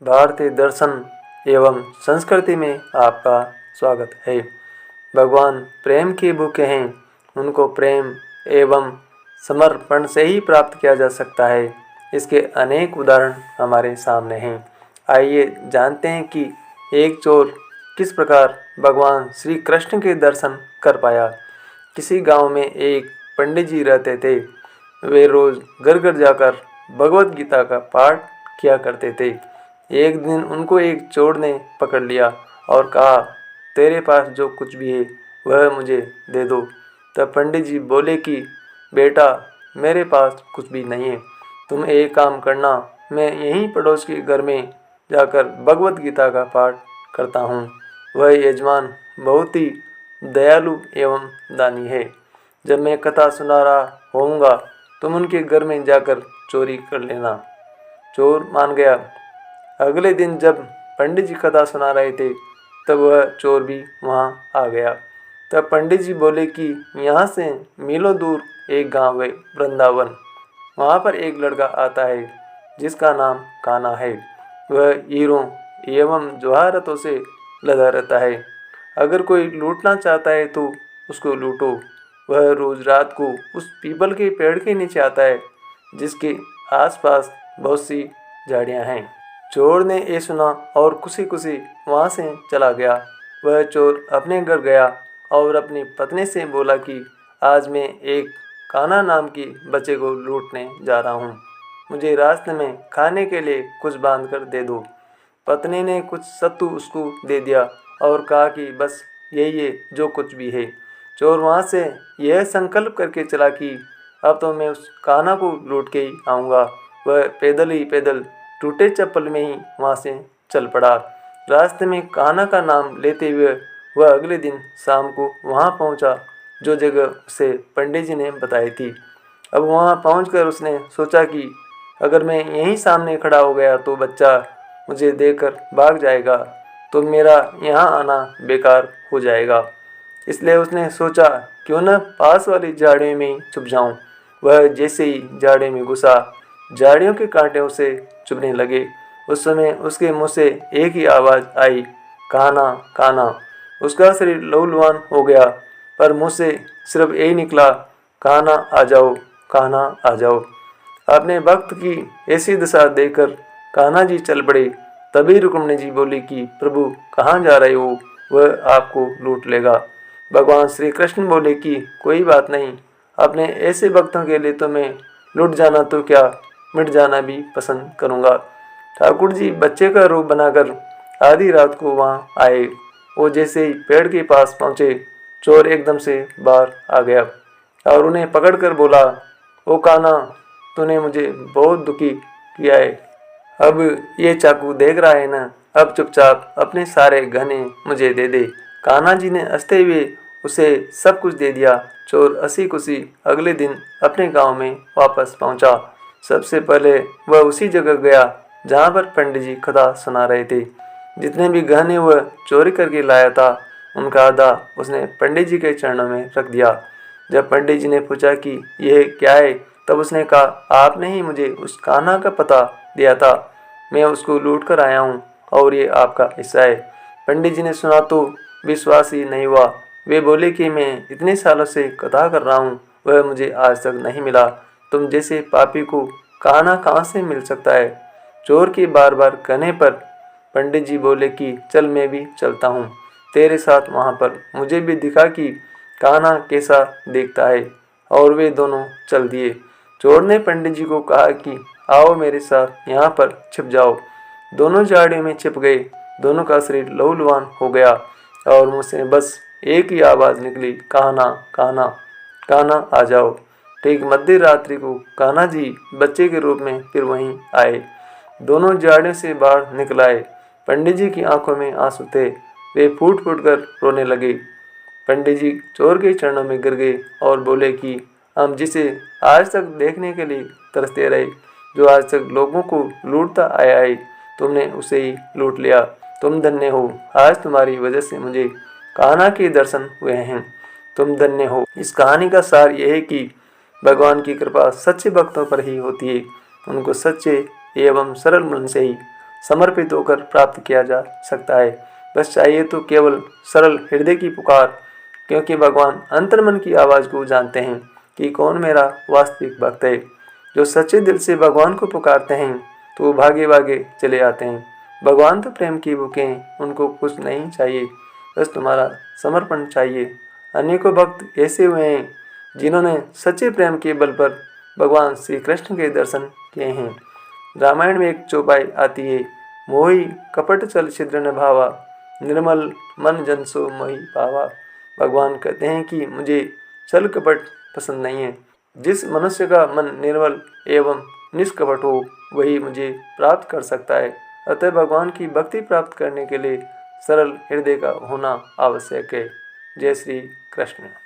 भारतीय दर्शन एवं संस्कृति में आपका स्वागत है। भगवान प्रेम के भूखे हैं, उनको प्रेम एवं समर्पण से ही प्राप्त किया जा सकता है। इसके अनेक उदाहरण हमारे सामने हैं। आइए जानते हैं कि एक चोर किस प्रकार भगवान श्री कृष्ण के दर्शन कर पाया। किसी गांव में एक पंडित जी रहते थे। वे रोज घर घर जाकर भगवत गीता का पाठ किया करते थे। एक दिन उनको एक चोर ने पकड़ लिया और कहा, तेरे पास जो कुछ भी है वह मुझे दे दो। तब पंडित जी बोले कि बेटा, मेरे पास कुछ भी नहीं है। तुम एक काम करना, मैं यहीं पड़ोस के घर में जाकर भगवत गीता का पाठ करता हूँ। वह यजमान बहुत ही दयालु एवं दानी है। जब मैं कथा सुना रहा होऊंगा तुम उनके घर में जाकर चोरी कर लेना। चोर मान गया। अगले दिन जब पंडित जी कथा सुना रहे थे तब वह चोर भी वहाँ आ गया। तब पंडित जी बोले कि यहाँ से मीलों दूर एक गांव है, वृंदावन। वहाँ पर एक लड़का आता है जिसका नाम कान्हा है। वह हीरों एवं जवाहरातों से लदा रहता है। अगर कोई लूटना चाहता है तो उसको लूटो। वह रोज रात को उस पीपल के पेड़ के नीचे आता है जिसके आसपास बहुत सी झाड़ियाँ हैं। चोर ने ये सुना और खुशी खुशी वहाँ से चला गया। वह चोर अपने घर गया और अपनी पत्नी से बोला कि आज मैं एक कान्हा नाम की बच्चे को लूटने जा रहा हूँ। मुझे रास्ते में खाने के लिए कुछ बांध कर दे दो। पत्नी ने कुछ सत्तू उसको दे दिया और कहा कि बस यही है जो कुछ भी है। चोर वहाँ से यह संकल्प करके चला कि अब तो मैं उस कान्हा को लूट के ही आऊँगा। वह पैदल ही पैदल टूटे चप्पल में ही वहाँ से चल पड़ा। रास्ते में कान्हा का नाम लेते हुए वह अगले दिन शाम को वहाँ पहुँचा जो जगह उसे पंडित जी ने बताई थी। अब वहाँ पहुँचकर उसने सोचा कि अगर मैं यहीं सामने खड़ा हो गया तो बच्चा मुझे देखकर भाग जाएगा, तो मेरा यहाँ आना बेकार हो जाएगा। इसलिए उसने सोचा क्यों न पास वाली झाड़ियों में ही छुप जाऊँ। वह जैसे ही झाड़ी में घुसा, झाड़ियों के कांटे उसे चुभने लगे। उस समय उसके मुंह से एक ही आवाज़ आई, कान्हा कान्हा। उसका शरीर लहूलुहान हो गया, पर मुंह से सिर्फ यही निकला, कान्हा आ जाओ, कान्हा आ जाओ। अपने भक्त की ऐसी दशा देखकर कान्हा जी चल पड़े। तभी रुक्मिणी जी बोली कि प्रभु कहाँ जा रहे हो, वह आपको लूट लेगा। भगवान श्री कृष्ण बोले कि कोई बात नहीं, अपने ऐसे भक्तों के लिए तो मैं लुट जाना तो क्या, मिट जाना भी पसंद करूँगा। ठाकुर जी बच्चे का रूप बनाकर आधी रात को वहाँ आए। वो जैसे ही पेड़ के पास पहुँचे, चोर एकदम से बाहर आ गया और उन्हें पकड़कर बोला, ओ कान्हा, तूने मुझे बहुत दुखी किया है। अब ये चाकू देख रहा है ना, अब चुपचाप अपने सारे गहने मुझे दे दे। कान्हा जी ने हंसते हुए उसे सब कुछ दे दिया। चोर हंसी खुशी अगले दिन अपने गांव में वापस पहुंचा। सबसे पहले वह उसी जगह गया जहां पर पंडित जी कथा सुना रहे थे। जितने भी गहने वह चोरी करके लाया था उनका आधा उसने पंडित जी के चरणों में रख दिया। जब पंडित जी ने पूछा कि यह क्या है, तब उसने कहा, आपने ही मुझे उस कान्हा का पता दिया था, मैं उसको लूट कर आया हूँ और ये आपका हिस्सा है। पंडित जी ने सुना तो विश्वास ही नहीं हुआ। वे बोले कि मैं इतने सालों से कथा कर रहा हूँ, वह मुझे आज तक नहीं मिला। तुम जैसे पापी को कान्हा कहाँ से मिल सकता है। चोर के बार बार कहने पर पंडित जी बोले कि चल मैं भी चलता हूँ तेरे साथ वहाँ पर, मुझे भी दिखा कि कान्हा कैसा देखता है। और वे दोनों चल दिए। चोर ने पंडित जी को कहा कि आओ मेरे साथ यहाँ पर छिप जाओ। दोनों झाड़ियों में छिप गए। दोनों का शरीर लहूलुहान हो गया और मुँह से बस एक ही आवाज़ निकली, कान्हा कान्हा, कान्हा आ जाओ। ठीक मध्य रात्रि को कान्हा जी बच्चे के रूप में फिर वहीं आए। दोनों झाड़ियों से बाहर निकल आए। पंडित जी की आंखों में आंसू थे। वे फूट फूट कर रोने लगे। पंडित जी चोर के चरणों में गिर गए और बोले कि हम जिसे आज तक देखने के लिए तरसते रहे, जो आज तक लोगों को लूटता आया है, तुमने उसे ही लूट लिया। तुम धन्य हो, आज तुम्हारी वजह से मुझे कान्हा के दर्शन हुए हैं। तुम धन्य हो। इस कहानी का सार यह है कि भगवान की कृपा सच्चे भक्तों पर ही होती है। उनको सच्चे एवं सरल मन से ही समर्पित होकर प्राप्त किया जा सकता है। बस चाहिए तो केवल सरल हृदय की पुकार, क्योंकि भगवान अंतर्मन की आवाज़ को जानते हैं कि कौन मेरा वास्तविक भक्त है। जो सच्चे दिल से भगवान को पुकारते हैं तो वो भागे भागे चले आते हैं। भगवान तो प्रेम की भूखे हैं, उनको कुछ नहीं चाहिए, बस तुम्हारा समर्पण चाहिए। अनेकों भक्त ऐसे हुए हैं जिन्होंने सच्चे प्रेम के बल पर भगवान श्री कृष्ण के दर्शन किए हैं। रामायण में एक चौपाई आती है, मोहि कपट चल छिद्र न भावा, निर्मल मन जन सो मोहि पावा। भगवान कहते हैं कि मुझे छल कपट पसंद नहीं है। जिस मनुष्य का मन निर्मल एवं निष्कपट हो वही मुझे प्राप्त कर सकता है। अतः भगवान की भक्ति प्राप्त करने के लिए सरल हृदय का होना आवश्यक है। जय श्री कृष्ण।